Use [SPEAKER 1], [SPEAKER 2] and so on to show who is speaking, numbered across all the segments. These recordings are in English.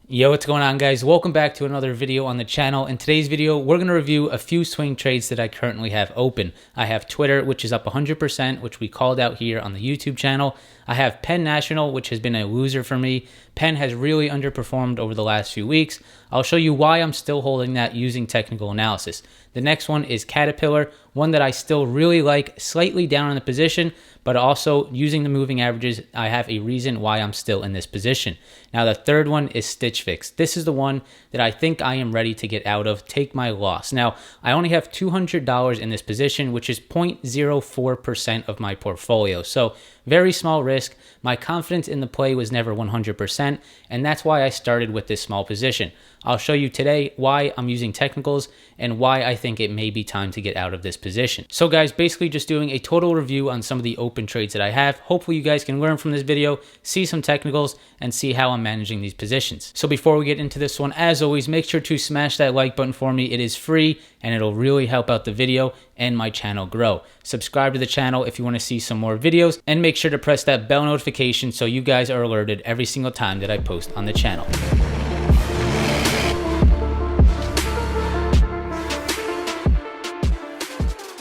[SPEAKER 1] Yo, what's going on, guys? Welcome back to another video on the channel. In today's video, we're going to review a few swing trades that I currently have open. I have Twitter, which is up 100%, which we called out here on the YouTube channel. I have Penn National, which has been a loser for me. Penn has really underperformed over the last few weeks. I'll show you why I'm still holding that using technical analysis. The next one is Caterpillar, one that I still really like, slightly down in the position, but also using the moving averages, I have a reason why I'm still in this position. Now, the third one is SFIX. This is the one that I think I am ready to get out of, take my loss. Now, I only have $200 in this position, which is 0.04% of my portfolio. So very small risk. My confidence in the play was never 100%, and that's why I started with this small position. I'll show you today why I'm using technicals and why I think it may be time to get out of this position. So guys, basically just doing a total review on some of the open trades that I have. Hopefully you guys can learn from this video, see some technicals, and see how I'm managing these positions. So before we get into this one, as always, make sure to smash that like button for me. It is free and it'll really help out the video and my channel grow. Subscribe to the channel if you want to see some more videos, and make sure to press that bell notification so you guys are alerted every single time that I post on the channel.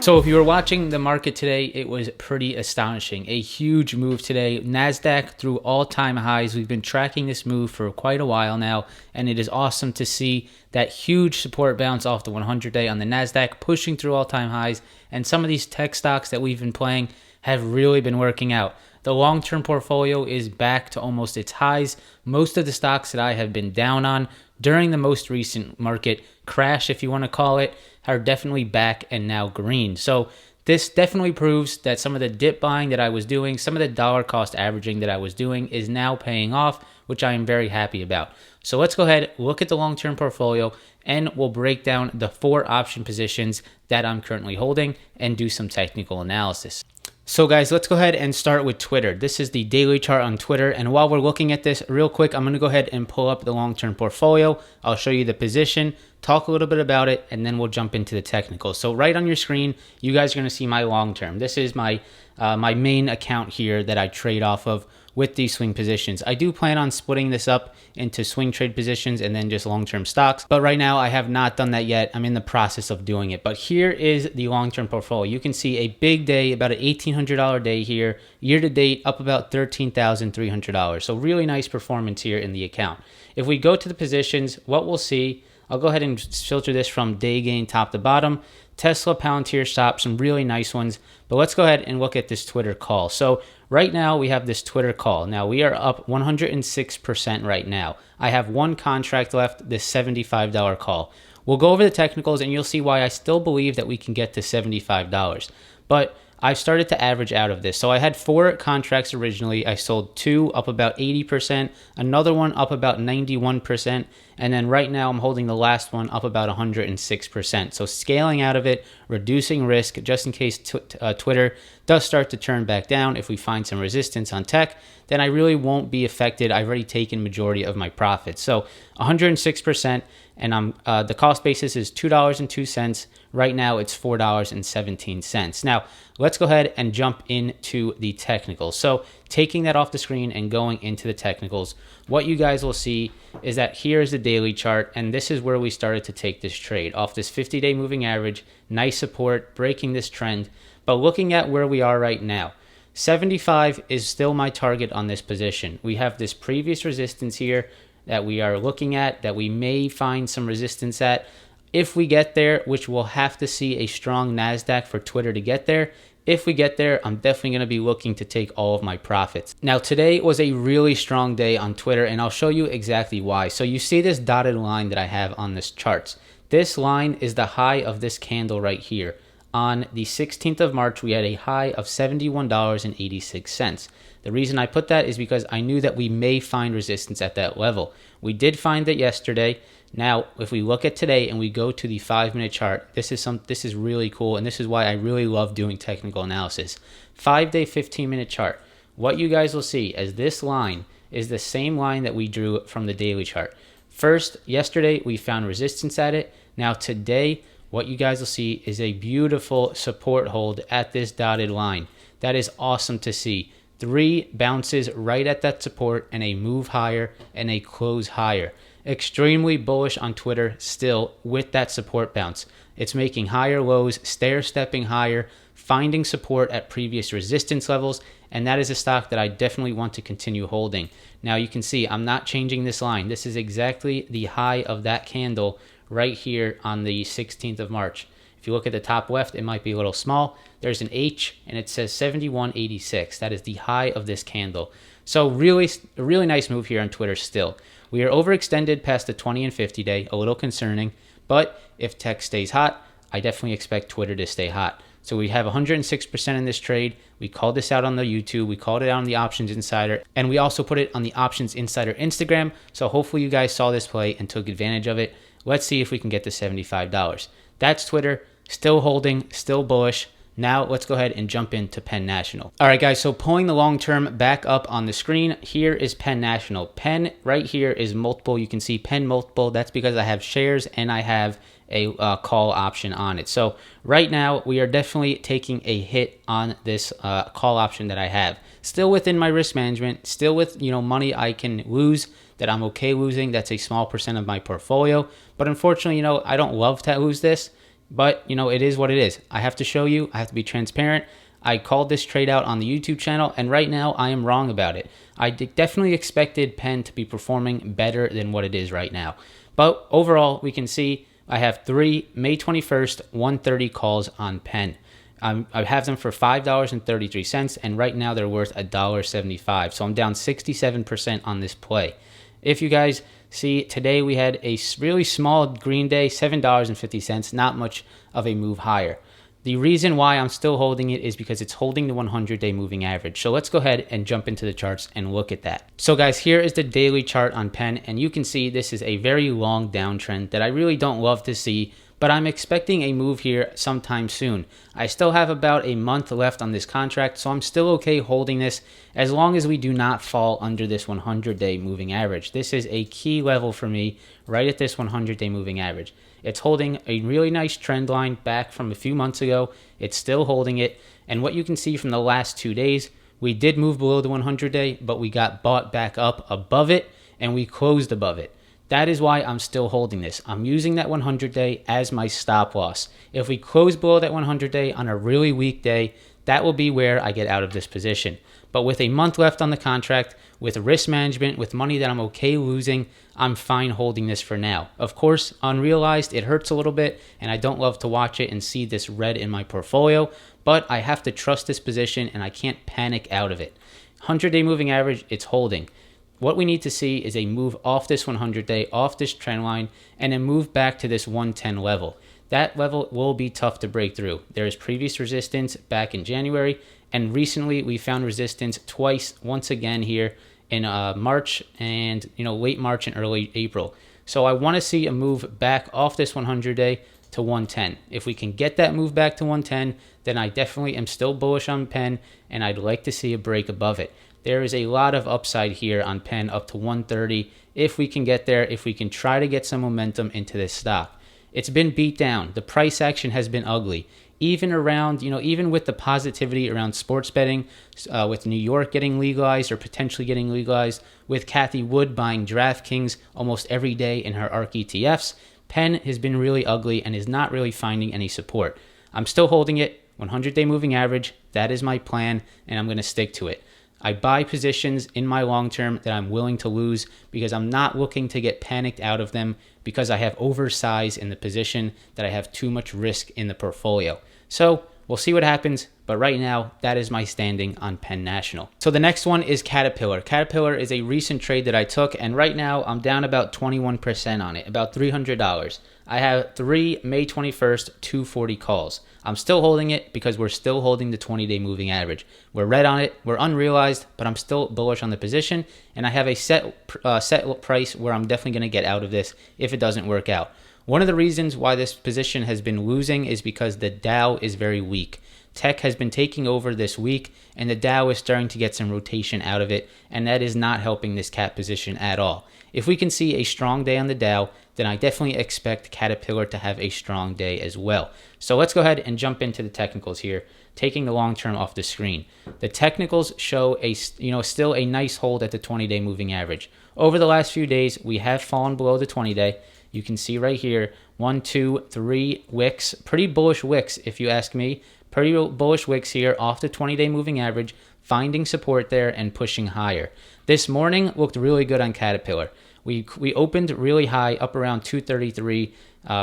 [SPEAKER 1] So if you were watching the market today, it was pretty astonishing. A huge move today. NASDAQ through all-time highs. We've been tracking this move for quite a while now, and it is awesome to see that huge support bounce off the 100-day on the NASDAQ, pushing through all-time highs. And some of these tech stocks that we've been playing have really been working out. The long-term portfolio is back to almost its highs. Most of the stocks that I have been down on during the most recent market crash, if you want to call it, are definitely back and now green. So this definitely proves that some of the dip buying that I was doing, some of the dollar cost averaging that I was doing is now paying off, which I am very happy about. So let's go ahead, look at the long-term portfolio, and we'll break down the 4 option positions that I'm currently holding and do some technical analysis. So guys, let's go ahead and start with Twitter. This is the daily chart on Twitter, and while we're looking at this real quick, I'm going to go ahead and pull up the long-term portfolio. I'll show you the position, talk a little bit about it, and then we'll jump into the technicals. So right on your screen, you guys are going to see my long-term. This is my my main account here that I trade off of with these swing positions. I do plan on splitting this up into swing trade positions and then just long-term stocks, but right now I have not done that yet. I'm in the process of doing it, but here is the long-term portfolio. You can see a big day, about an $1,800 day here, year to date up about $13,300. So really nice performance here in the account. If we go to the positions, what we'll see, I'll go ahead and filter this from day gain top to bottom. Tesla, Palantir, stop, some really nice ones. But let's go ahead and look at this Twitter call. So right now we have this Twitter call. Now we are up 106% right now. I have one contract left, this $75 call. We'll go over the technicals and you'll see why I still believe that we can get to $75. But I've started to average out of this. So I had 4 contracts originally. I sold 2 up about 80%, another one up about 91%, and then right now I'm holding the last one up about 106%. So scaling out of it, reducing risk just in case Twitter does start to turn back down. If we find some resistance on tech, then I really won't be affected. I've already taken majority of my profits. So 106%, and the cost basis is $2.02. Right now it's $4.17. Now let's go ahead and jump into the technicals. So taking that off the screen and going into the technicals, what you guys will see is that here is the daily chart, and this is where we started to take this trade off this 50-day moving average. Nice support, breaking this trend. But looking at where we are right now, 75 is still my target on this position. We have this previous resistance here that we are looking at, that we may find some resistance at. If we get there, which we'll have to see a strong NASDAQ for Twitter to get there, if we get there, I'm definitely going to be looking to take all of my profits. Now, today was a really strong day on Twitter, and I'll show you exactly why. So you see this dotted line that I have on this chart. This line is the high of this candle right here. On the 16th of March, we had a high of $71.86. The reason I put that is because I knew that we may find resistance at that level. We did find it yesterday. Now, if we look at today and we go to the 5-minute chart, this is really cool, and this is why I really love doing technical analysis. 5-day, 15-minute chart. What you guys will see as this line is the same line that we drew from the daily chart. First, yesterday, we found resistance at it. Now, today, what you guys will see is a beautiful support hold at this dotted line. That is awesome to see. 3 bounces right at that support and a move higher and a close higher. Extremely bullish on Twitter still with that support bounce. It's making higher lows, stair-stepping higher, finding support at previous resistance levels, and that is a stock that I definitely want to continue holding. Now you can see I'm not changing this line. This is exactly the high of that candle right here on the 16th of March. If you look at the top left, it might be a little small. There's an H and it says 71.86. That is the high of this candle. So really, a really nice move here on Twitter still. We are overextended past the 20 and 50 day, a little concerning, but if tech stays hot, I definitely expect Twitter to stay hot. So we have 106% in this trade. We called this out on the YouTube. We called it out on the Options Insider. And we also put it on the Options Insider Instagram. So hopefully you guys saw this play and took advantage of it. Let's see if we can get to $75. That's Twitter. Still holding, still bullish. Now let's go ahead and jump into Penn National. All right, guys, so pulling the long term back up on the screen, here is Penn National. Penn right here is multiple. You can see Penn multiple. That's because I have shares and I have a call option on it. So right now we are definitely taking a hit on this call option that I have. Still within my risk management, still with money I can lose that I'm okay losing. That's a small percent of my portfolio. But unfortunately, I don't love to lose this. But, it is what it is. I have to show you. I have to be transparent. I called this trade out on the YouTube channel, and right now I am wrong about it. I definitely expected Penn to be performing better than what it is right now. But overall, we can see I have 3 May 21st, 130 calls on Penn. I have them for $5.33, and right now they're worth $1.75. So I'm down 67% on this play. If you guys see, today we had a really small green day, $7.50, not much of a move higher. The reason why I'm still holding it is because it's holding the 100-day moving average. So let's go ahead and jump into the charts and look at that. So guys, here is the daily chart on Penn, and you can see this is a very long downtrend that I really don't love to see, but I'm expecting a move here sometime soon. I still have about a month left on this contract, so I'm still okay holding this as long as we do not fall under this 100-day moving average. This is a key level for me, right at this 100-day moving average. It's holding a really nice trend line back from a few months ago. It's still holding it, and what you can see from the last 2 days, we did move below the 100-day, but we got bought back up above it, and we closed above it. That is why I'm still holding this. I'm using that 100-day as my stop loss. If we close below that 100-day on a really weak day, that will be where I get out of this position. But with a month left on the contract, with risk management, with money that I'm okay losing, I'm fine holding this for now. Of course, unrealized, it hurts a little bit, and I don't love to watch it and see this red in my portfolio, but I have to trust this position, and I can't panic out of it. 100-day moving average, it's holding. What we need to see is a move off this 100-day, off this trend line, and a move back to this 110 level. That level will be tough to break through. There is previous resistance back in January, and recently we found resistance twice, once again here in March and late March and early April. So I want to see a move back off this 100-day to 110. If we can get that move back to 110, then I definitely am still bullish on Penn, and I'd like to see a break above it. There is a lot of upside here on Penn up to 130 if we can get there, if we can try to get some momentum into this stock. It's been beat down. The price action has been ugly. Even around, even with the positivity around sports betting, with New York getting legalized or potentially getting legalized, with Kathy Wood buying DraftKings almost every day in her ARK ETFs, Penn has been really ugly and is not really finding any support. I'm still holding it, 100-day moving average. That is my plan, and I'm going to stick to it. I buy positions in my long term that I'm willing to lose because I'm not looking to get panicked out of them because I have oversized in the position that I have too much risk in the portfolio. So we'll see what happens, but right now that is my standing on Penn National. So the next one is Caterpillar. Caterpillar is a recent trade that I took, and right now I'm down about 21% on it, about $300. I have 3 May 21st, 240 calls. I'm still holding it because we're still holding the 20-day moving average. We're red on it. We're unrealized, but I'm still bullish on the position, and I have a set price where I'm definitely going to get out of this if it doesn't work out. One of the reasons why this position has been losing is because the Dow is very weak. Tech has been taking over this week, and the Dow is starting to get some rotation out of it, and that is not helping this cat position at all. If we can see a strong day on the Dow, then I definitely expect Caterpillar to have a strong day as well. So let's go ahead and jump into the technicals here, taking the long term off the screen. The technicals show still a nice hold at the 20-day moving average. over the last few days, we have fallen below the 20-day. You can see right here, 1, 2, 3 wicks, pretty bullish wicks if you ask me. Pretty bullish wicks here off the 20-day moving average, finding support there and pushing higher. This morning looked really good on Caterpillar. We opened really high, up around 233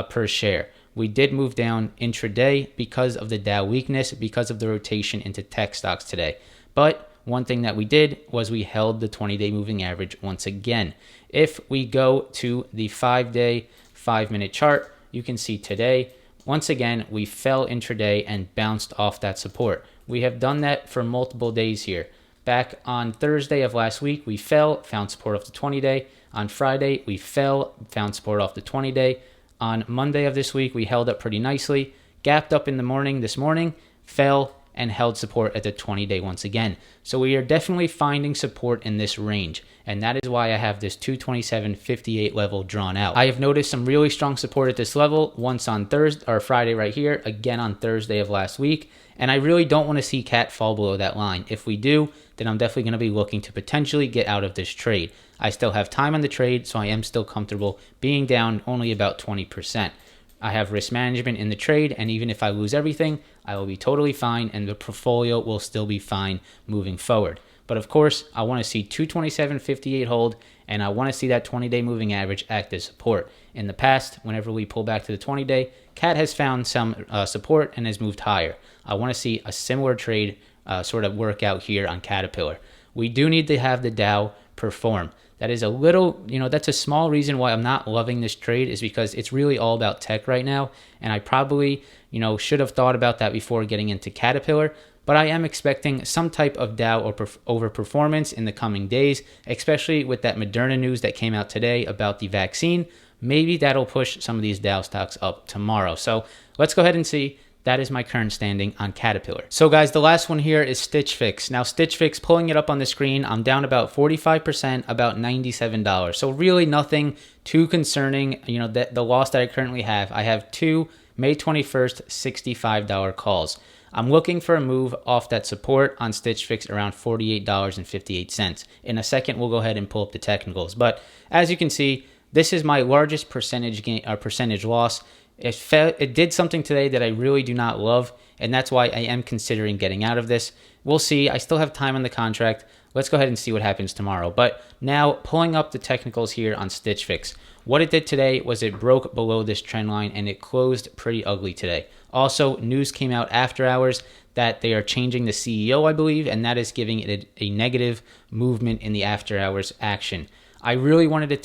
[SPEAKER 1] per share. We did move down intraday because of the Dow weakness, because of the rotation into tech stocks today. But one thing that we did was we held the 20-day moving average once again. If we go to the 5-day, 5-minute chart, you can see today, once again, we fell intraday and bounced off that support. We have done that for multiple days here. Back on Thursday of last week, we fell, found support off the 20-day. On Friday, we fell, found support off the 20-day. On Monday of this week, we held up pretty nicely, gapped up in the morning this morning, fell, and held support at the 20-day once again. So we are definitely finding support in this range, and that is why I have this 227.58 level drawn out. I have noticed some really strong support at this level once on Thursday or Friday right here, again on Thursday of last week, and I really don't want to see CAT fall below that line. If we do, then I'm definitely going to be looking to potentially get out of this trade. I still have time on the trade, so I am still comfortable being down only about 20%. I have risk management in the trade, and even if I lose everything, I will be totally fine, and the portfolio will still be fine moving forward. But of course, I want to see 227.58 hold, and I want to see that 20-day moving average act as support. In the past, whenever we pull back to the 20-day, CAT has found some support and has moved higher. I want to see a similar trade sort of work out here on Caterpillar. We do need to have the Dow perform. That is a little, that's a small reason why I'm not loving this trade, is because it's really all about tech right now. And I probably, should have thought about that before getting into Caterpillar. But I am expecting some type of Dow overperformance in the coming days, especially with that Moderna news that came out today about the vaccine. Maybe that'll push some of these Dow stocks up tomorrow. So let's go ahead and see. That is my current standing on Caterpillar. So guys, the last one here is SFIX. Now SFIX, pulling it up on the screen, I'm down about 45%, about $97. So really nothing too concerning. The loss that I currently have, I have two May 21st $65 calls. I'm looking for a move off that support on SFIX around $48.58. In a second, we'll go ahead and pull up the technicals. But as you can see, this is my largest percentage gain or percentage loss. It did something today that I really do not love, and that's why I am considering getting out of this. We'll see. I still have time on the contract. Let's go ahead and see what happens tomorrow. But now, pulling up the technicals here on SFIX. What it did today was it broke below this trend line, and it closed pretty ugly today. Also, news came out after hours that they are changing the CEO, I believe, and that is giving it a negative movement in the after hours action. I really wanted it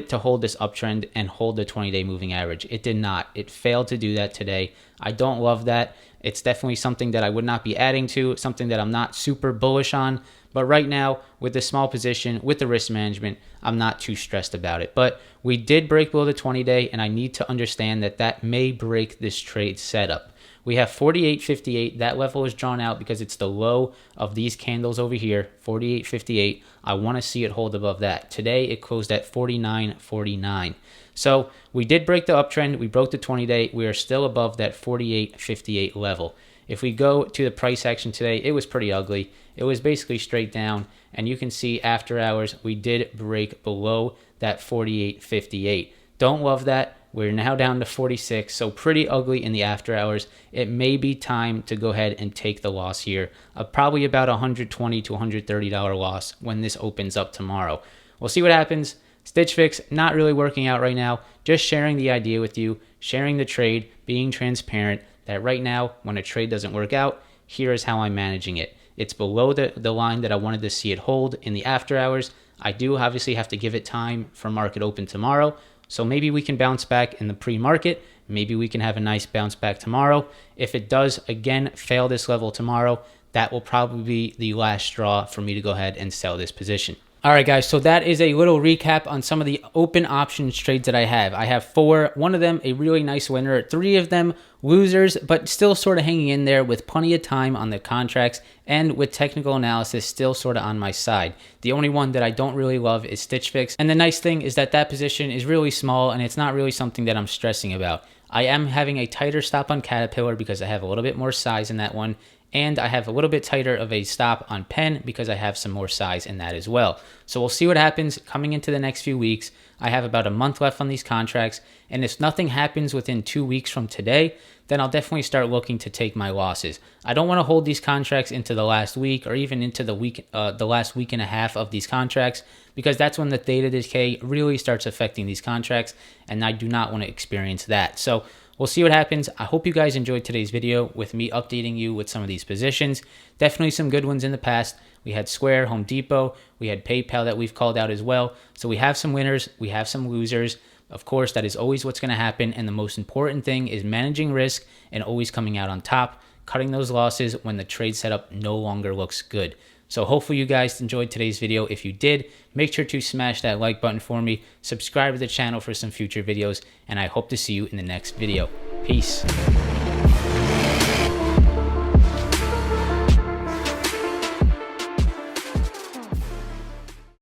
[SPEAKER 1] to hold this uptrend and hold the 20-day moving average. It did not. It failed to do that today. I don't love that. It's definitely something that I would not be adding to, something that I'm not super bullish on. But right now, with the small position, with the risk management, I'm not too stressed about it. But we did break below the 20-day, and I need to understand that may break this trade setup. We have 48.58. That level is drawn out because it's the low of these candles over here, 48.58. I want to see it hold above that. Today, it closed at 49.49. So we did break the uptrend. We broke the 20-day. We are still above that 48.58 level. If we go to the price action today, it was pretty ugly. It was basically straight down. And you can see after hours, we did break below that 48.58. Don't love that. We're now down to 46, so pretty ugly in the after hours. It may be time to go ahead and take the loss here, probably about $120 to $130 loss when this opens up tomorrow. We'll see what happens. SFIX, not really working out right now. Just sharing the idea with you, sharing the trade, being transparent that right now, when a trade doesn't work out, here is how I'm managing it. It's below the line that I wanted to see it hold in the after hours. I do obviously have to give it time for market open tomorrow. So maybe we can bounce back in the pre-market. Maybe we can have a nice bounce back tomorrow. If it does, again, fail this level tomorrow, that will probably be the last straw for me to go ahead and sell this position. All right, guys, so that is a little recap on some of the open options trades that I have. I have 4, one of them a really nice winner, 3 of them losers, but still sort of hanging in there with plenty of time on the contracts and with technical analysis still sort of on my side. The only one that I don't really love is SFIX, and the nice thing is that position is really small and it's not really something that I'm stressing about. I am having a tighter stop on Caterpillar because I have a little bit more size in that one, And I have a little bit tighter of a stop on pen because I have some more size in that as well. So we'll see what happens coming into the next few weeks. I have about a month left on these contracts, and if nothing happens within 2 weeks from today, then I'll definitely start looking to take my losses. I don't want to hold these contracts into the last week or even into the last week and a half of these contracts, because that's when the theta decay really starts affecting these contracts, and I do not want to experience that. So we'll see what happens. I hope you guys enjoyed today's video with me updating you with some of these positions. Definitely some good ones in the past. We had Square, Home Depot, we had PayPal that we've called out as well. So we have some winners, we have some losers. Of course, that is always what's going to happen. And the most important thing is managing risk and always coming out on top, cutting those losses when the trade setup no longer looks good. So hopefully you guys enjoyed today's video. If you did, make sure to smash that like button for me, subscribe to the channel for some future videos, and I hope to see you in the next video. Peace.